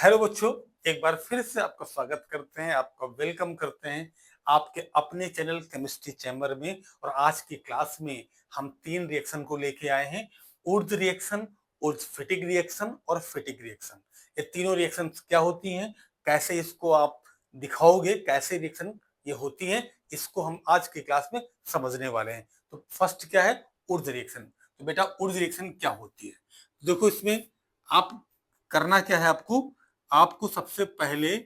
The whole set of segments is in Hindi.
हेलो बच्चों, एक बार फिर से आपका स्वागत करते हैं, आपका वेलकम करते हैं आपके अपने चैनल केमिस्ट्री चैम्बर में। और आज की क्लास में हम तीन रिएक्शन को लेके आए हैं। ऊर्ध्व रिएक्शन, ऊर्ध्वफिटिक रिएक्शन और फिटिक रिएक्शन। ये तीनों रिएक्शन क्या होती हैं, कैसे इसको आप दिखाओगे, कैसे रिएक्शन ये होती है, इसको हम आज की क्लास में समझने वाले हैं। तो फर्स्ट क्या है, ऊर्ध्व रिएक्शन। तो बेटा ऊर्ध्व रिएक्शन क्या होती है, देखो इसमें आप करना क्या है, आपको आपको सबसे पहले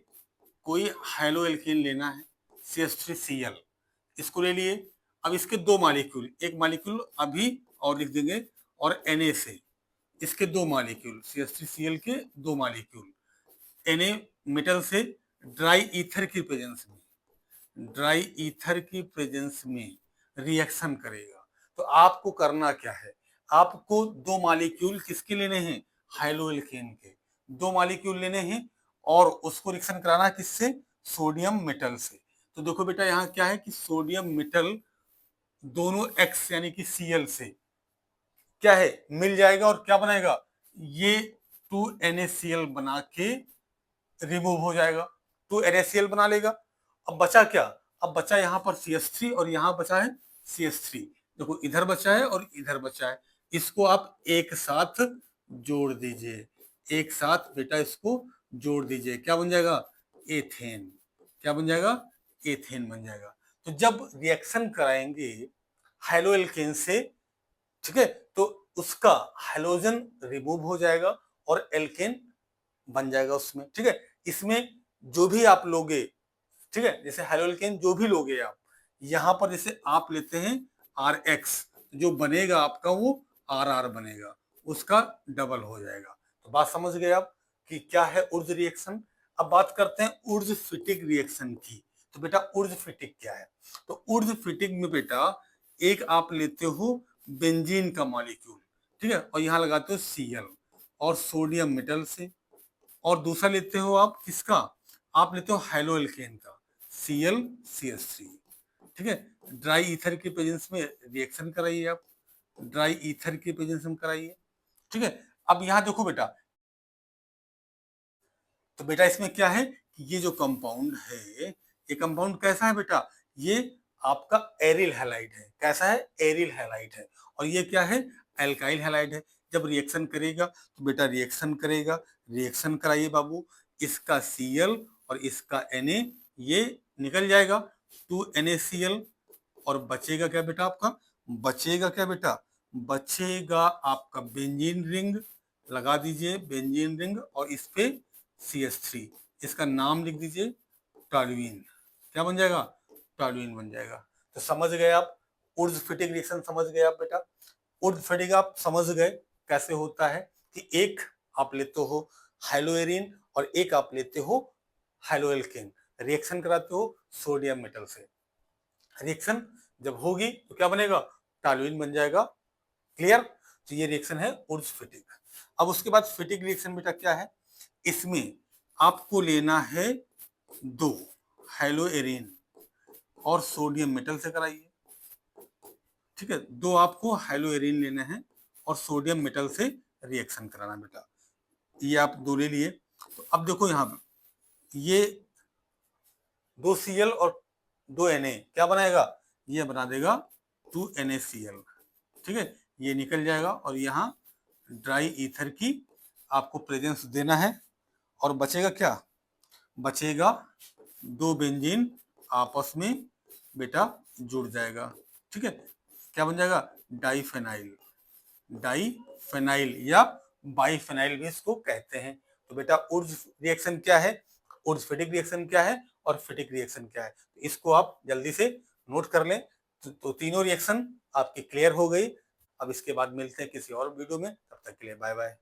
कोई हाइलो एल्केन लेना है, CH3Cl। इसको ले लिए। अब इसके दो मॉलिक्यूल, एक मॉलिक्यूल अभी और लिख देंगे, और Na से इसके दो मॉलिक्यूल, CH3Cl के दो मॉलिक्यूल Na मेटल से ड्राई ईथर की प्रेजेंस में, ड्राई ईथर की प्रेजेंस में रिएक्शन करेगा। तो आपको करना क्या है, आपको दो मॉलिक्यूल किसके लेने हैं, हाइलो एल्केन के दो मॉलिक्यूल लेने हैं, और उसको रिएक्शन कराना है किससे, सोडियम मेटल से। तो देखो बेटा यहाँ क्या है कि सोडियम मेटल दोनों X यानी कि Cl से क्या है मिल जाएगा, और क्या बनाएगा, ये 2NaCl बना के रिमूव हो जाएगा, 2NaCl बना लेगा। अब बचा क्या, अब बचा यहाँ पर CH3 और यहाँ बचा है CH3। देखो इधर बचा है और इधर बचा है, इसको आप एक साथ जोड़ दीजिए, एक साथ बेटा इसको जोड़ दीजिए, क्या बन जाएगा, एथेन। क्या बन जाएगा, एथेन बन जाएगा। तो जब रिएक्शन कराएंगे हाइलो एल्केन से, ठीक है, तो उसका हाइलोजन रिमूव हो जाएगा और एल्केन बन जाएगा उसमें। ठीक है, इसमें जो भी आप लोगे, ठीक है, जैसे हाइड्रोल्केन जो भी लोगे आप, यहाँ पर जैसे आप लेते हैं RX, जो बनेगा आपका वो RR बनेगा, उसका डबल हो जाएगा। तो बात समझ गए आप कि क्या है ऊर्ध्व रिएक्शन। अब बात करते हैं ऊर्ध्वफिटिक रिएक्शन की। तो बेटा ऊर्ध्वफिटिक क्या है, तो ऊर्ध्वफिटिक में बेटा एक आप लेते हो बेंजीन का मॉलिक्यूल, ठीक है, और यहाँ लगाते हो Cl और सोडियम मेटल से, और दूसरा लेते हो आप किसका, आप लेते हो हाइलो एल्केन का ClCH3। ठीक है, ड्राई ईथर की प्रेजेंस में रिएक्शन कराइए आप, ड्राई ईथर की प्रेजेंस में कराइए। ठीक है, अब यहाँ देखो बेटा, तो बेटा इसमें क्या है कि ये जो कंपाउंड है, ये कंपाउंड कैसा है बेटा, ये आपका एरिल हैलाइड है। कैसा है, एरिल हैलाइड है। और ये क्या है, एल्काइल हैलाइड है। जब रिएक्शन करेगा तो बेटा रिएक्शन करेगा, रिएक्शन कराइए बाबू, इसका Cl और इसका Na ये निकल जाएगा, 2NaCl, और बचेगा क्या बेटा आपका, बचेगा क्या बेटा, बचेगा आपका बेंजीन रिंग। लगा दीजिए बेंजीन रिंग, और इस पे CH3, इसका नाम लिख दीजिए टॉल्यूइन। क्या बन जाएगा, टॉल्यूइन बन जाएगा। तो समझ गए आप ऊर्ध्वफिटिक रिएक्शन, समझ गए आप बेटा। ऊर्ध्वफिटिक आप समझ गए कैसे होता है कि एक आप लेते हो हाइलोएरिन और एक आप लेते हो हाइलोएल्केन, रिएक्शन कराते हो सोडियम मेटल से। रिएक्शन जब होगी तो क्या बनेगा, टॉल्यूइन बन जाएगा। क्लियर, तो ये रिएक्शन है ऊर्ध्वफिटिक। अब उसके बाद फिटिक रिएक्शन बेटा क्या है, इसमें आपको लेना है दो हाइलोएरिन और सोडियम मेटल से कराइए। ठीक है, दो आपको हाइलोएरिन लेने हैं और सोडियम मेटल से रिएक्शन कराना बेटा। ये आप दो ले लिए। तो अब देखो यहाँ पे ये दो Cl और दो Na क्या बनाएगा, ये बना देगा 2NaCl। ठीक है, ये निकल जाएगा, और यहाँ ड्राई ईथर की आपको प्रेजेंस देना है, और बचेगा क्या, बचेगा दो बेंजीन आपस में बेटा जुड़ जाएगा। ठीक है, क्या बन जाएगा, डाइफेनाइल, डाइफेनाइल या बाइफेनाइल भी इसको कहते हैं। तो बेटा ऊर्ध्व रिएक्शन क्या है, ऊर्ध्वफिटिक रिएक्शन क्या है, और फिटिक रिएक्शन क्या है, इसको आप जल्दी से नोट कर लें। तो तीनों रिएक्शन आपकी क्लियर हो गई। अब इसके बाद मिलते हैं किसी और वीडियो में, तब तक के लिए बाय बाय।